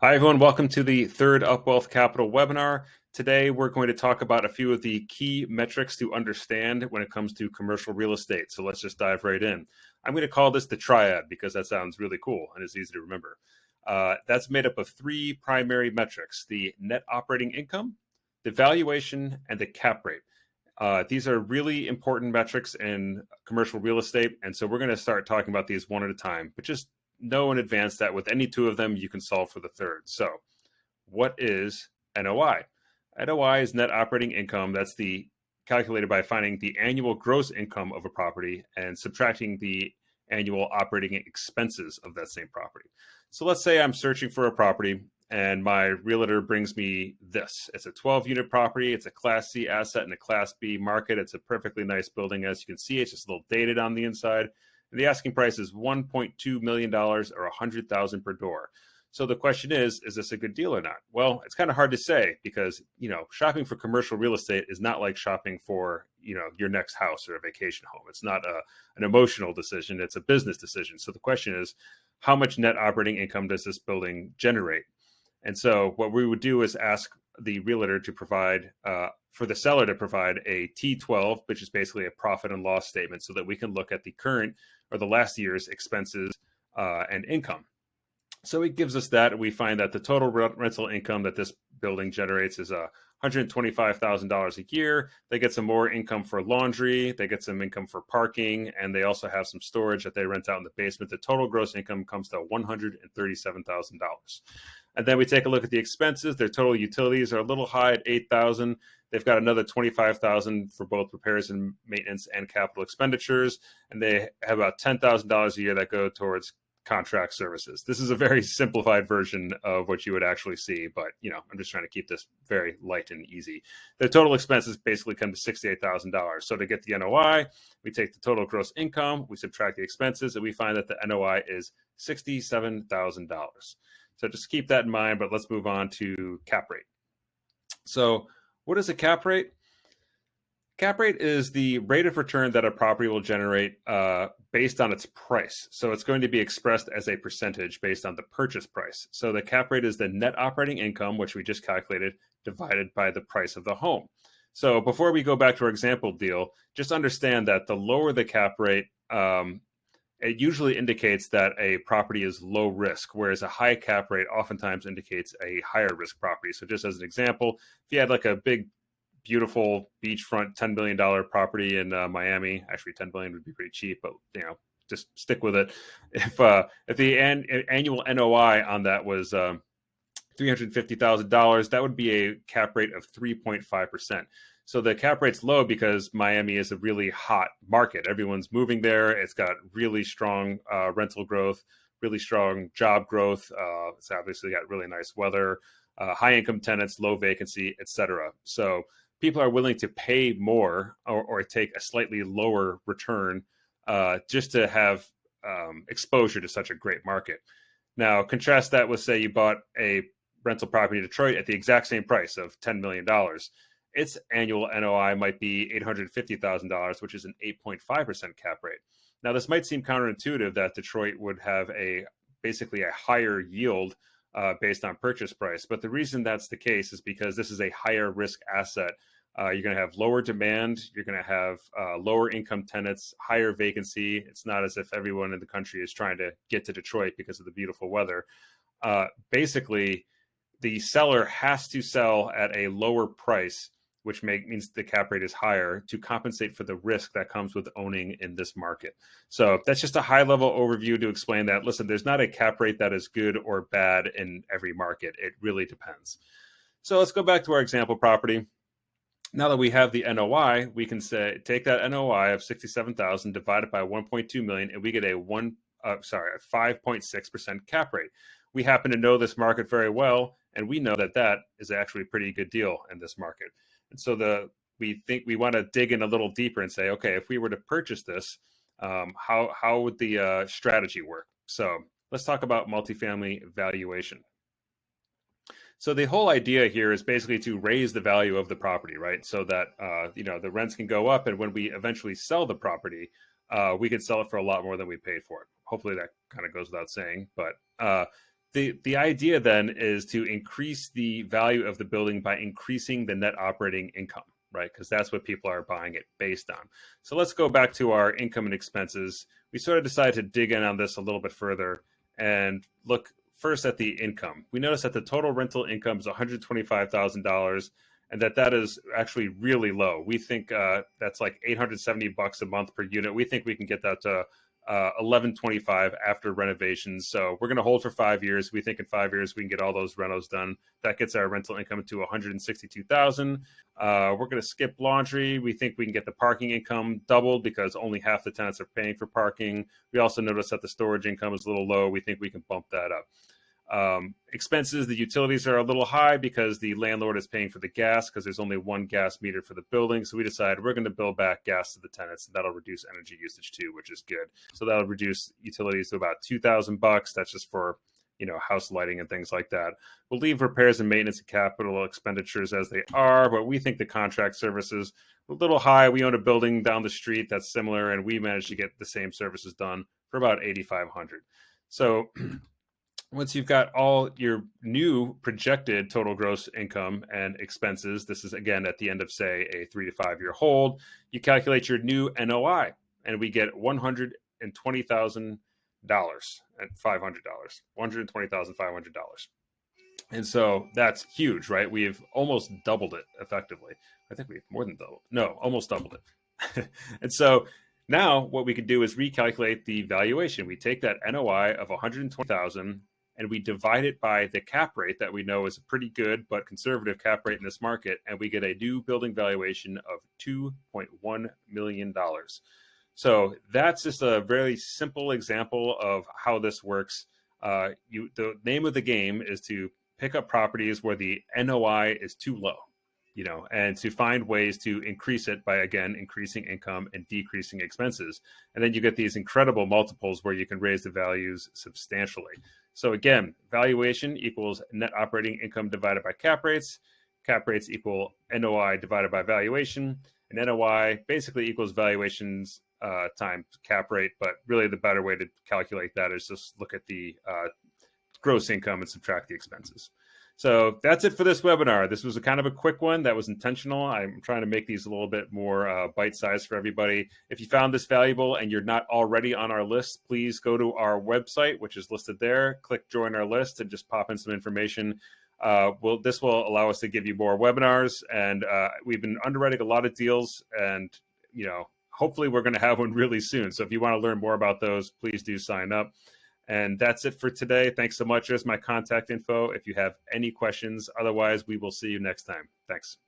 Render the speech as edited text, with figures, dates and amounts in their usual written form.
Hi, everyone. Welcome to the third UpWealth Capital webinar. Today, we're going to talk about a few of the key metrics to understand when it comes to commercial real estate. So let's just dive right in. I'm going to call this the triad because that sounds really cool and it's easy to remember. That's made up of three primary metrics: the net operating income, the valuation, and the cap rate. These are really important metrics in commercial real estate. And so we're going to start talking about these one at a time, but just know in advance that with any two of them, you can solve for the third. So what is NOI? NOI is net operating income. That's the calculated by finding the annual gross income of a property and subtracting the annual operating expenses of that same property. So let's say I'm searching for a property and my realtor brings me this. It's a 12-unit property. It's a Class C asset in a Class B market. It's a perfectly nice building. As you can see, it's just a little dated on the inside. And the asking price is $1.2 million or $100,000 per door. So the question is this a good deal or not? Well, it's kind of hard to say because, shopping for commercial real estate is not like shopping for, your next house or a vacation home. It's not an emotional decision. It's a business decision. So the question is, how much net operating income does this building generate? And so what we would do is ask the realtor to provide, for the seller to provide a T12, which is basically a profit and loss statement, so that we can look at the current or the last year's expenses and income. So it gives us that, and we find that the total rental income that this building generates is $125,000 a year. They get some more income for laundry, they get some income for parking, and they also have some storage that they rent out in the basement. The total gross income comes to $137,000. And then we take a look at the expenses. Their total utilities are a little high at $8,000. They've got another $25,000 for both repairs and maintenance and capital expenditures. And they have about $10,000 a year that go towards contract services. This is a very simplified version of what you would actually see, but I'm just trying to keep this very light and easy. The total expenses basically come to $68,000. So to get the NOI, we take the total gross income, we subtract the expenses, and we find that the NOI is $67,000. So just keep that in mind, but let's move on to cap rate. So what is a cap rate? Cap rate is the rate of return that a property will generate based on its price. So it's going to be expressed as a percentage based on the purchase price. So the cap rate is the net operating income, which we just calculated, divided by the price of the home. So before we go back to our example deal, just understand that the lower the cap rate, it usually indicates that a property is low risk, whereas a high cap rate oftentimes indicates a higher risk property. So just as an example, if you had like a big, beautiful beachfront $10 billion property in Miami, actually $10 billion would be pretty cheap, but just stick with it. If the annual NOI on that was $350,000, that would be a cap rate of 3.5%. So the cap rate's low because Miami is a really hot market. Everyone's moving there. It's got really strong rental growth, really strong job growth. It's obviously got really nice weather, high income tenants, low vacancy, etc. So people are willing to pay more or take a slightly lower return just to have exposure to such a great market. Now, contrast that with, say, you bought a rental property in Detroit at the exact same price of $10 million. Its annual NOI might be $850,000, which is an 8.5% cap rate. Now, this might seem counterintuitive that Detroit would have basically a higher yield based on purchase price. But the reason that's the case is because this is a higher risk asset. You're going to have lower demand. You're going to have lower income tenants, higher vacancy. It's not as if everyone in the country is trying to get to Detroit because of the beautiful weather. Basically, the seller has to sell at a lower price, which means the cap rate is higher, to compensate for the risk that comes with owning in this market. So that's just a high level overview to explain that, listen, there's not a cap rate that is good or bad in every market. It really depends. So let's go back to our example property. Now that we have the NOI, we can say, take that NOI of 67,000 divided by 1.2 million, and we get a 5.6% cap rate. We happen to know this market very well, and we know that that is actually a pretty good deal in this market. And so we think we want to dig in a little deeper and say, okay, if we were to purchase this, how would the strategy work? So let's talk about multifamily valuation. So the whole idea here is basically to raise the value of the property, right? So that the rents can go up, and when we eventually sell the property, we can sell it for a lot more than we paid for it. Hopefully that kind of goes without saying, but The idea then is to increase the value of the building by increasing the net operating income, right? Because that's what people are buying it based on. So let's go back to our income and expenses. We sort of decided to dig in on this a little bit further and look first at the income. We notice that the total rental income is $125,000, and that is actually really low. We think that's like $870 a month per unit. We think we can get that to 1125 after renovations. So we're going to hold for 5 years. We think in 5 years we can get all those renos done. That gets our rental income to 162,000. We're going to skip laundry. We think we can get the parking income doubled because only half the tenants are paying for parking. We also noticed that the storage income is a little low. We think we can bump that up. Expenses, the utilities are a little high because the landlord is paying for the gas because there's only one gas meter for the building. So we decided we're going to bill back gas to the tenants. And that'll reduce energy usage too, which is good. So that'll reduce utilities to about $2,000. That's just for, house lighting and things like that. We'll leave repairs and maintenance and capital expenditures as they are, but we think the contract services are a little high. We own a building down the street that's similar, and we managed to get the same services done for about $8,500. So once you've got all your new projected total gross income and expenses, this is again at the end of, say, a 3 to 5 year hold, you calculate your new NOI, and we get $120,500. $120,500. And so that's huge, right? We've almost doubled it effectively. I think we've more than doubled. No, almost doubled it. And so now what we could do is recalculate the valuation. We take that NOI of 120,000 and we divide it by the cap rate that we know is a pretty good but conservative cap rate in this market, and we get a new building valuation of $2.1 million. So that's just a very simple example of how this works. The name of the game is to pick up properties where the NOI is too low, and to find ways to increase it by, again, increasing income and decreasing expenses. And then you get these incredible multiples where you can raise the values substantially. So again, valuation equals net operating income divided by cap rates. Cap rates equal NOI divided by valuation. And NOI basically equals valuations times cap rate. But really the better way to calculate that is just look at the gross income and subtract the expenses. So that's it for this webinar. This was a kind of a quick one that was intentional. I'm trying to make these a little bit more bite-sized for everybody. If you found this valuable and you're not already on our list, please go to our website, which is listed there. Click join our list and just pop in some information. This will allow us to give you more webinars. And we've been underwriting a lot of deals, and hopefully we're going to have one really soon. So if you want to learn more about those, please do sign up. And that's it for today. Thanks so much. There's my contact info if you have any questions. Otherwise, we will see you next time. Thanks.